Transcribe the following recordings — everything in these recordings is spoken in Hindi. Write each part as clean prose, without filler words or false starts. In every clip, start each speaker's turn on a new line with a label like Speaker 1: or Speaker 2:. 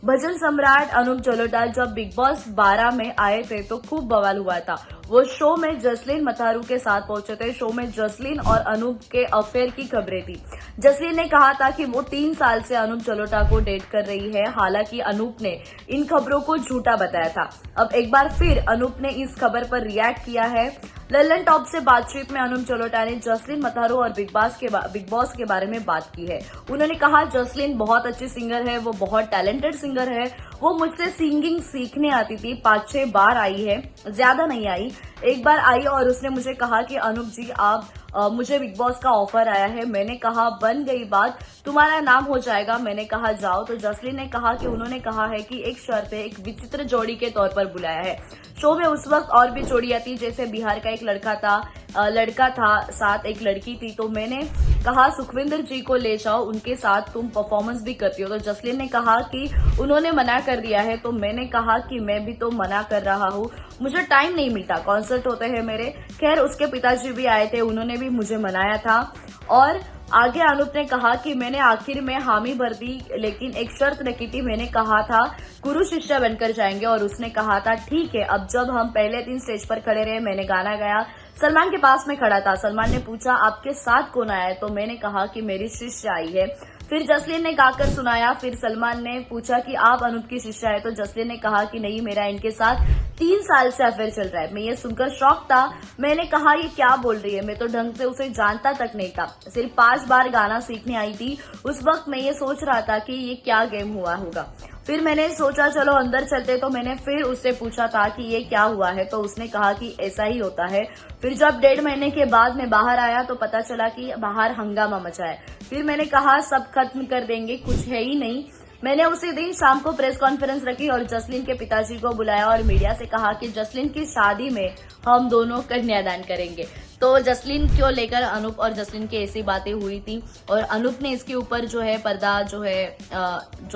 Speaker 1: भजन सम्राट अनूप जलोटा जब बिग बॉस 12 में आए थे तो खूब बवाल हुआ था। वो शो में जसलीन मथारू के साथ पहुंचे थे। शो में जसलीन और अनूप के अफेयर की खबरें थी। जसलीन ने कहा था कि वो 3 साल से अनूप जलोटा को डेट कर रही है। हालांकि अनूप ने इन खबरों को झूठा बताया था। अब एक बार फिर अनूप ने इस खबर पर रिएक्ट किया है। लल्लन टॉप से बातचीत में अनूप जलोटा ने जसलीन मथारू और बिग बॉस के बारे में बात की है। उन्होंने कहा जसलीन बहुत अच्छी सिंगर है, वो बहुत टैलेंटेड सिंगर है। वो मुझसे सिंगिंग सीखने आती थी। 5-6 बार आई है, ज्यादा नहीं आई। एक बार आई और उसने मुझे कहा कि अनूप जी आप मुझे बिग बॉस का ऑफर आया है। मैंने कहा बन गई बात, तुम्हारा नाम हो जाएगा। मैंने कहा जाओ। तो जसलीन ने कहा कि उन्होंने कहा है कि एक शर्त है, एक विचित्र जोड़ी के तौर पर बुलाया है। शो में उस वक्त और भी जोड़ियां थी, जैसे बिहार का एक लड़का था, साथ एक लड़की थी। तो मैंने कहा सुखविंदर जी को ले जाओ, उनके साथ तुम परफॉर्मेंस भी करती हो। तो जसलीन ने कहा कि उन्होंने मना कर दिया है। तो मैंने कहा कि मैं भी तो मना कर रहा हूँ, मुझे टाइम नहीं मिलता, कॉन्सर्ट होते हैं मेरे। खैर उसके पिताजी भी आए थे, उन्होंने भी मुझे मनाया था। और आगे अनूप ने कहा कि मैंने आखिर में हामी भर दी, लेकिन एक शर्त रखी थी। मैंने कहा था गुरु शिष्य बनकर जाएंगे और उसने कहा था ठीक है। अब जब हम पहले दिन स्टेज पर खड़े रहे, मैंने गाना गाया, सलमान के पास में खड़ा था। सलमान ने पूछा आपके साथ कौन आया है? तो मैंने कहा कि मेरी शिष्य आई है। फिर जसलीन ने गाकर सुनाया। फिर सलमान ने पूछा कि आप अनूप की शिष्या है? तो जसलीन ने कहा कि नहीं, मेरा इनके साथ 3 साल से अफेयर चल रहा है। मैं ये सुनकर शॉक था। मैंने कहा ये क्या बोल रही है, मैं तो ढंग से उसे जानता तक नहीं था। सिर्फ 5 बार गाना सीखने आई थी। उस वक्त मैं ये सोच रहा था कि ये क्या गेम हुआ होगा। फिर मैंने सोचा चलो अंदर चलते। तो मैंने फिर उससे पूछा था कि ये क्या हुआ है? तो उसने कहा कि ऐसा ही होता है। फिर जब 1.5 महीने के बाद मैं बाहर आया तो पता चला कि बाहर हंगामा मचा है। फिर मैंने कहा सब खत्म कर देंगे, कुछ है ही नहीं। मैंने उसी दिन शाम को प्रेस कॉन्फ्रेंस रखी और जसलीन के पिताजी को बुलाया और मीडिया से कहा कि जसलीन की शादी में हम दोनों कन्यादान करेंगे। तो जसलीन को लेकर अनूप और जसलीन की ऐसी बातें हुई थी और अनूप ने इसके ऊपर जो है पर्दा जो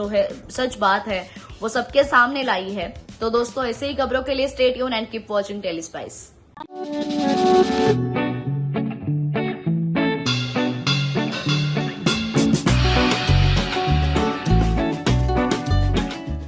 Speaker 1: है सच बात है वो सबके सामने लाई है। तो दोस्तों ऐसे ही खबरों के लिए stay tune and keep watching tele spice.